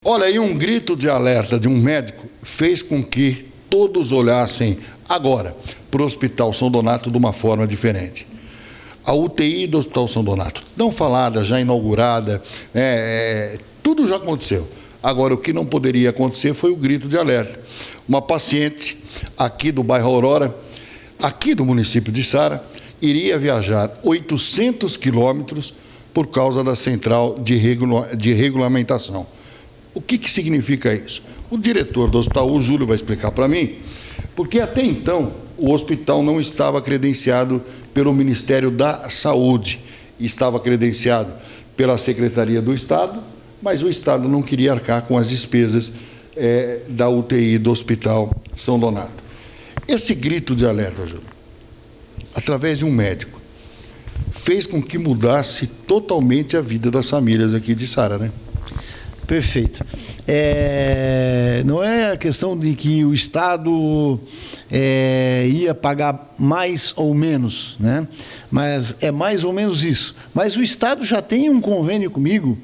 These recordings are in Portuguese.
Olha, aí um grito de alerta de um médico fez com que todos olhassem agora para o Hospital São Donato de uma forma diferente. A UTI do Hospital São Donato, não falada, já inaugurada, tudo já aconteceu. Agora, o que não poderia acontecer foi o grito de alerta. Uma paciente aqui do bairro Aurora, aqui do município de Içara, iria viajar 800 quilômetros por causa da central de regulamentação. O que significa isso? O diretor do hospital, o Júlio, vai explicar para mim, porque até então o hospital não estava credenciado pelo Ministério da Saúde, estava credenciado pela Secretaria do Estado, mas o Estado não queria arcar com as despesas da UTI do Hospital São Donato. Esse grito de alerta, Júlio, através de um médico, fez com que mudasse totalmente a vida das famílias aqui de Içara, né? Perfeito. Não é a questão de que o Estado ia pagar mais ou menos, né? Mas é mais ou menos isso. Mas o Estado já tem um convênio comigo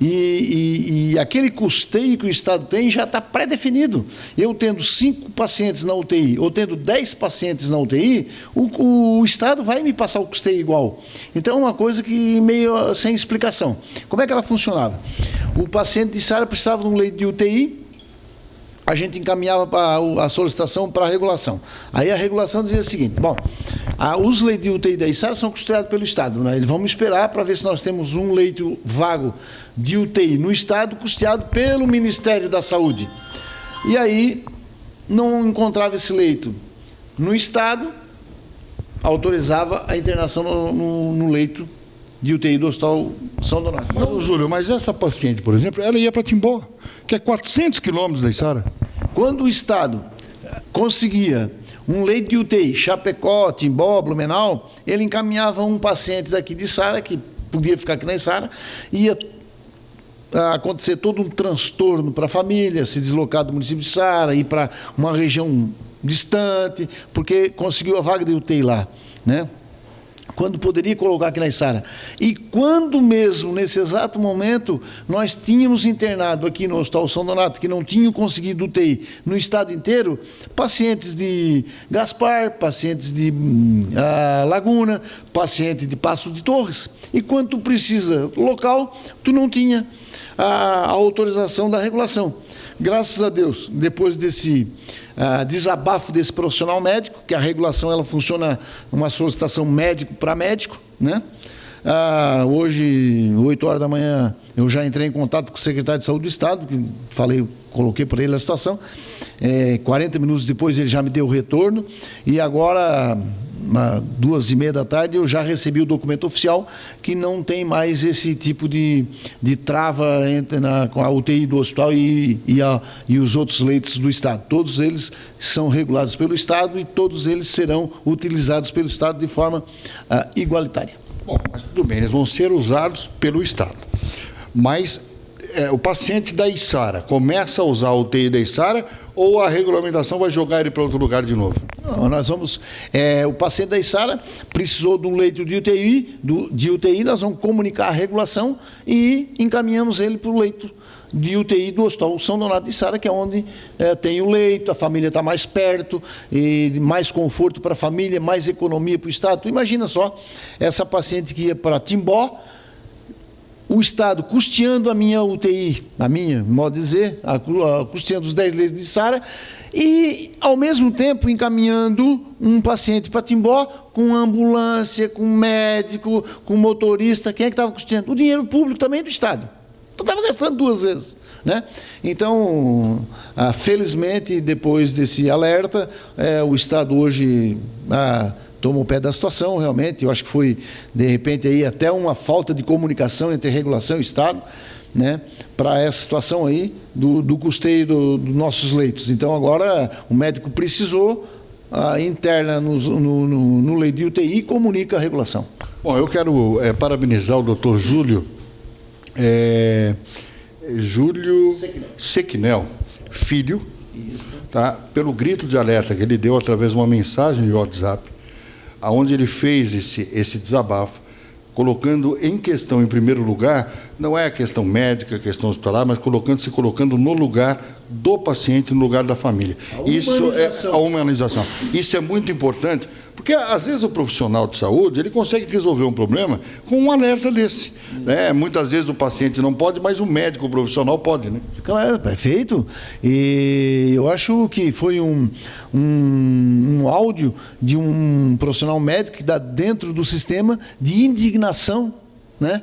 e aquele custeio que o Estado tem já está pré-definido. Eu tendo 5 pacientes na UTI ou tendo 10 pacientes na UTI, o Estado vai me passar o custeio igual. Então é uma coisa que meio sem explicação. Como é que ela funcionava? O paciente de Içara precisava de um leito de UTI, a gente encaminhava a solicitação para a regulação. Aí a regulação dizia o seguinte: bom, os leitos de UTI da Içara são custeados pelo Estado, né? Eles vão esperar para ver se nós temos um leito vago de UTI no Estado, custeado pelo Ministério da Saúde. E aí não encontrava esse leito no Estado, autorizava a internação no leito de UTI do Hospital São Donato. Não, Júlio, mas essa paciente, por exemplo, ela ia para Timbó, que é 400 quilômetros da Içara. Quando o Estado conseguia um leito de UTI, Chapecó, Timbó, Blumenau, ele encaminhava um paciente daqui de Içara, que podia ficar aqui na Içara, ia acontecer todo um transtorno para a família, se deslocar do município de Içara, ir para uma região distante, porque conseguiu a vaga de UTI lá, né? Quando poderia colocar aqui na Içara. E quando mesmo, nesse exato momento, nós tínhamos internado aqui no Hospital São Donato, que não tinham conseguido UTI no estado inteiro, pacientes de Gaspar, pacientes de Laguna, paciente de Passo de Torres. E quando tu precisa local, tu não tinha a autorização da regulação. Graças a Deus, depois desse desabafo desse profissional médico, que a regulação ela funciona uma solicitação médico para médico, né? Hoje, 8 horas da manhã, eu já entrei em contato com o secretário de Saúde do Estado, que coloquei para ele a situação. 40 minutos depois ele já me deu o retorno e agora, 2h30 da tarde, eu já recebi o documento oficial que não tem mais esse tipo de trava com a UTI do hospital e os outros leitos do Estado. Todos eles são regulados pelo Estado e todos eles serão utilizados pelo Estado de forma igualitária. Bom, mas tudo bem, eles vão ser usados pelo Estado. Mas o paciente da Içara começa a usar a UTI da Içara ou a regulamentação vai jogar ele para outro lugar de novo? Não, nós vamos... o paciente da Içara precisou de um leito de UTI, nós vamos comunicar a regulação e encaminhamos ele para o leito de UTI do Hospital São Donato de Içara, que é onde tem o leito, a família está mais perto, e mais conforto para a família, mais economia para o Estado. Tu imagina só, essa paciente que ia para Timbó, o Estado custeando a minha UTI, modo de dizer, custeando os 10 leitos de Içara, e, ao mesmo tempo, encaminhando um paciente para Timbó com ambulância, com médico, com motorista. Quem é que estava custeando? O dinheiro público também do Estado. Então, estava gastando 2 vezes, né? Então, felizmente, depois desse alerta, o Estado hoje toma o pé da situação, realmente. Eu acho que foi, de repente, aí até uma falta de comunicação entre regulação e Estado, né, para essa situação aí do custeio dos nossos leitos. Então, agora, o médico precisou, interna no leito de UTI e comunica a regulação. Bom, eu quero parabenizar o doutor Júlio Sequinel, filho, tá, pelo grito de alerta que ele deu através de uma mensagem de WhatsApp, onde ele fez esse desabafo, colocando em questão, em primeiro lugar, não é a questão médica, a questão hospitalar, mas se colocando no lugar do paciente, no lugar da família. Isso é a humanização. Isso é muito importante, porque às vezes o profissional de saúde, ele consegue resolver um problema com um alerta desse, né? Muitas vezes o paciente não pode, mas o médico, o profissional pode, né? Claro, perfeito. E eu acho que foi um áudio de um profissional médico que dá dentro do sistema de indignação, né,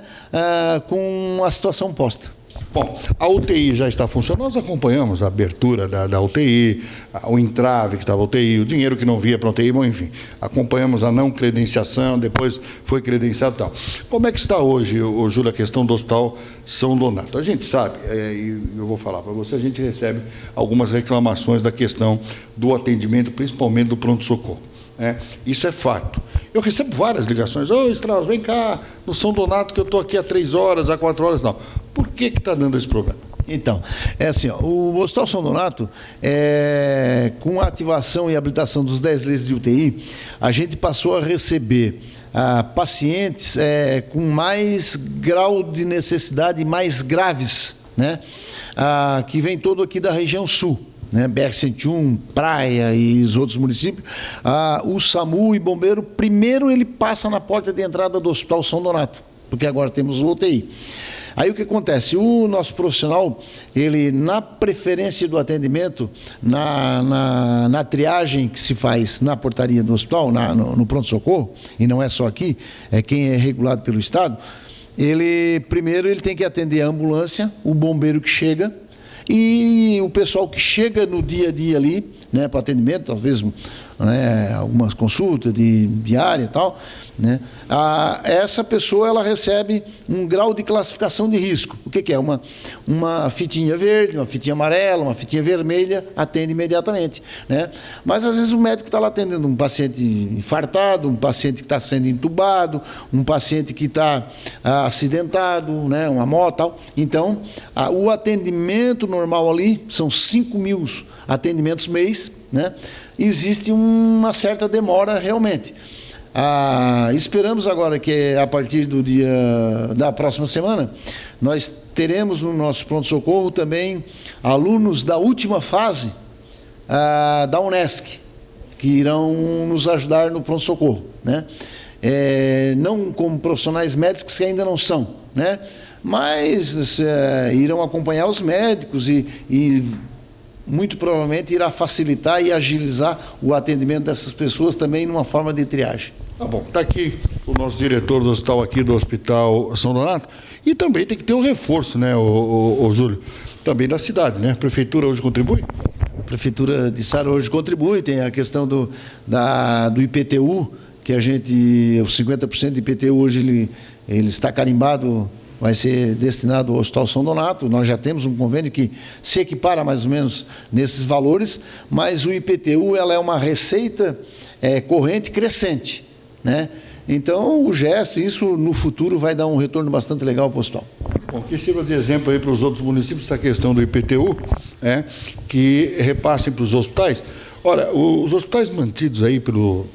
com a situação posta. Bom, a UTI já está funcionando, nós acompanhamos a abertura da UTI, o entrave que estava a UTI, o dinheiro que não via para a UTI, bom, enfim, acompanhamos a não credenciação, depois foi credenciado e tal. Como é que está hoje, Júlio, a questão do Hospital São Donato? A gente sabe, e eu vou falar para você, a gente recebe algumas reclamações da questão do atendimento, principalmente do pronto-socorro. Isso é fato. Eu recebo várias ligações. Ô, Strauss, vem cá no São Donato que eu estou aqui há 3 horas, há 4 horas, não. Por que está dando esse problema? Então, é assim, ó, o Hospital São Donato, com a ativação e habilitação dos 10 leitos de UTI, a gente passou a receber pacientes com mais grau de necessidade, mais graves, né? Que vem todo aqui da região sul. Né, BR-101, Praia e os outros municípios, o SAMU e bombeiro, primeiro ele passa na porta de entrada do Hospital São Donato, porque agora temos o UTI. Aí o que acontece? O nosso profissional, ele na preferência do atendimento, na triagem que se faz na portaria do hospital, no pronto-socorro, e não é só aqui, é quem é regulado pelo Estado, primeiro ele tem que atender a ambulância, o bombeiro que chega, e o pessoal que chega no dia a dia ali, né, para atendimento, talvez, né, algumas consultas de diária e tal, né, essa pessoa ela recebe um grau de classificação de risco. O que é? Uma fitinha verde, uma fitinha amarela, uma fitinha vermelha, atende imediatamente, né? Mas às vezes o médico está lá atendendo um paciente infartado, um paciente que está sendo entubado, um paciente que está acidentado, né, uma moto, tal. Então, o atendimento normal ali são 5.000 atendimentos mês, né? Existe uma certa demora realmente. Esperamos agora que a partir da próxima semana nós teremos no nosso pronto-socorro também alunos da última fase da Unesc, que irão nos ajudar no pronto-socorro, né? Não como profissionais médicos que ainda não são, né? Mas irão acompanhar os médicos e muito provavelmente irá facilitar e agilizar o atendimento dessas pessoas também numa forma de triagem. Tá bom, está aqui o nosso diretor do hospital aqui do Hospital São Donato, e também tem que ter o reforço, né, o Júlio, também da cidade, né? A prefeitura hoje contribui? A prefeitura de Sara hoje contribui, tem a questão do IPTU, que a gente, os 50% do IPTU hoje ele está carimbado, vai ser destinado ao Hospital São Donato. Nós já temos um convênio que se equipara mais ou menos nesses valores, mas o IPTU ela é uma receita corrente crescente, né? Então, o gesto, isso no futuro vai dar um retorno bastante legal para o hospital. Bom, que sirva de exemplo aí para os outros municípios essa questão do IPTU, que repassem para os hospitais. Ora, os hospitais mantidos aí pelo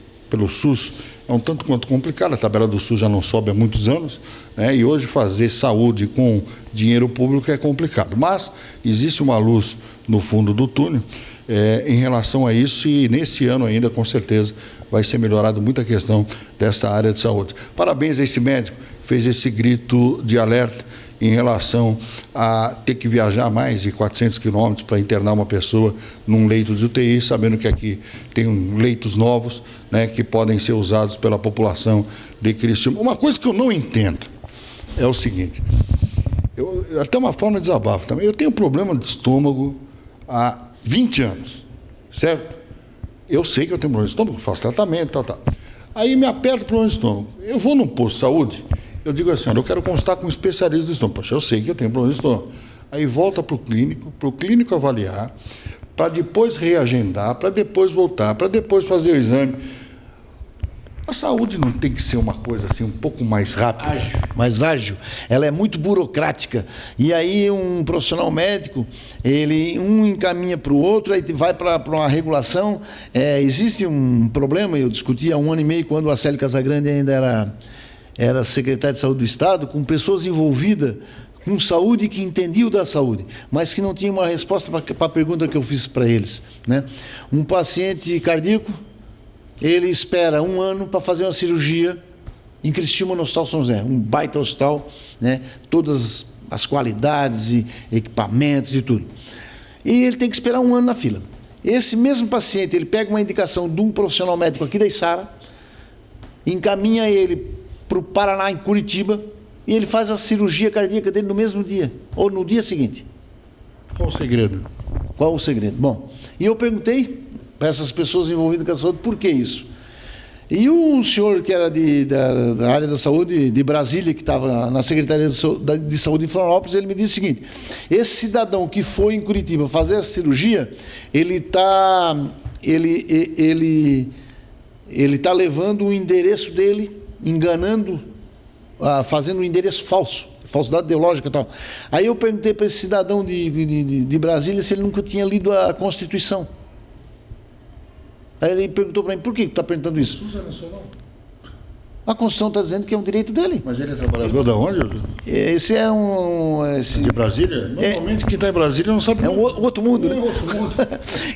SUS é um tanto quanto complicado, a tabela do SUS já não sobe há muitos anos, né? E hoje fazer saúde com dinheiro público é complicado. Mas existe uma luz no fundo do túnel em relação a isso, e nesse ano ainda, com certeza, vai ser melhorado muita questão dessa área de saúde. Parabéns a esse médico, fez esse grito de alerta em relação a ter que viajar mais de 400 quilômetros para internar uma pessoa num leito de UTI, sabendo que aqui tem leitos novos, né, que podem ser usados pela população de Criciúma. Uma coisa que eu não entendo é o seguinte, até uma forma de desabafo também, eu tenho problema de estômago há 20 anos, certo? Eu sei que eu tenho problema de estômago, faço tratamento, tal. Aí me aperta o problema de estômago. Eu vou num posto de saúde, eu digo assim, olha, eu quero constar com um especialista de estômago. Poxa, eu sei que eu tenho problema de estômago. Aí volta para o clínico avaliar, para depois reagendar, para depois voltar, para depois fazer o exame. A saúde não tem que ser uma coisa assim um pouco mais rápida? Mais ágil. Ela é muito burocrática. E aí um profissional médico, ele encaminha para o outro, aí vai para uma regulação. Existe um problema, eu discuti há 1 ano e meio, quando a Célia Casagrande ainda era secretário de Saúde do Estado, com pessoas envolvidas com saúde, que entendiam da saúde, mas que não tinham uma resposta para a pergunta que eu fiz para eles, né? Um paciente cardíaco, ele espera 1 ano para fazer uma cirurgia em Criciúma, no Hospital São José, um baita hospital, né? Todas as qualidades e equipamentos e tudo. E ele tem que esperar 1 ano na fila. Esse mesmo paciente, ele pega uma indicação de um profissional médico aqui da Içara, encaminha ele para o Paraná, em Curitiba, e ele faz a cirurgia cardíaca dele no mesmo dia, ou no dia seguinte. Qual o segredo? Qual o segredo? Bom, e eu perguntei para essas pessoas envolvidas com a saúde, por que isso? E um senhor que era da área da saúde de Brasília, que estava na Secretaria de Saúde de Florianópolis, ele me disse o seguinte: esse cidadão que foi em Curitiba fazer essa cirurgia, ele tá levando o endereço dele, enganando, fazendo um endereço falso, falsidade ideológica e tal. Aí eu perguntei para esse cidadão de Brasília se ele nunca tinha lido a Constituição. Aí ele perguntou para mim: por que tu está perguntando isso? A Constituição está dizendo que é um direito dele. Mas ele é trabalhador de onde? Esse é um... De Brasília? Normalmente quem está em Brasília não sabe. É um outro mundo, né? Outro mundo.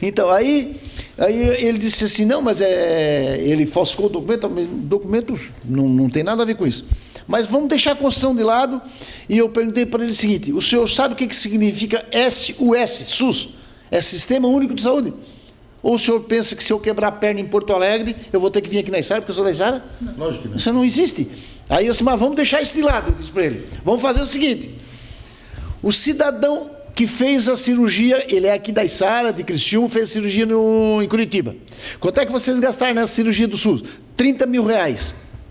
Então, aí ele disse assim: não, mas ele falsificou o documento. Documentos não tem nada a ver com isso. Mas vamos deixar a Constituição de lado. E eu perguntei para ele o seguinte: o senhor sabe o que significa SUS? É Sistema Único de Saúde? Ou o senhor pensa que se eu quebrar a perna em Porto Alegre, eu vou ter que vir aqui na Içara, porque eu sou da Içara? Lógico que não. Isso não existe. Aí eu disse: mas vamos deixar isso de lado, eu disse para ele. Vamos fazer o seguinte: o cidadão que fez a cirurgia, ele é aqui da Içara, de Criciúma, fez a cirurgia em Curitiba. Quanto é que vocês gastaram nessa cirurgia do SUS? R$30 mil.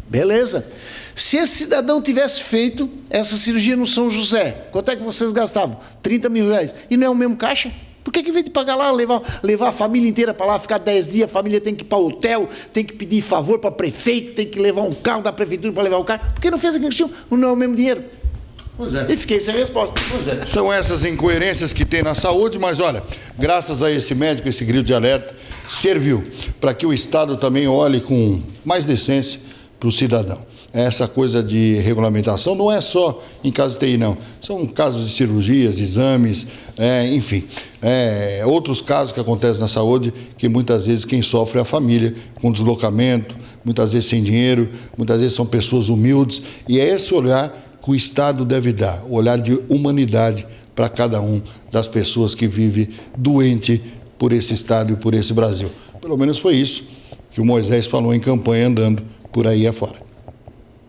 Beleza. Se esse cidadão tivesse feito essa cirurgia no São José, quanto é que vocês gastavam? R$30 mil. E não é o mesmo caixa? Por que em vez de pagar lá, levar a família inteira para lá, ficar 10 dias, a família tem que ir para o hotel, tem que pedir favor para prefeito, tem que levar um carro da prefeitura para levar o carro? Por que não fez aqui em Criciúma? Não é o mesmo dinheiro. Pois é. E fiquei sem resposta. Pois é. São essas incoerências que tem na saúde, mas olha, graças a esse médico, esse grito de alerta, serviu para que o Estado também olhe com mais decência para o cidadão. Essa coisa de regulamentação não é só em caso de TI, não. São casos de cirurgias, exames, enfim. Outros casos que acontecem na saúde, que muitas vezes quem sofre é a família, com deslocamento, muitas vezes sem dinheiro, muitas vezes são pessoas humildes. E é esse olhar que o Estado deve dar, o olhar de humanidade para cada um das pessoas que vive doente por esse Estado e por esse Brasil. Pelo menos foi isso que o Moisés falou em campanha andando por aí afora.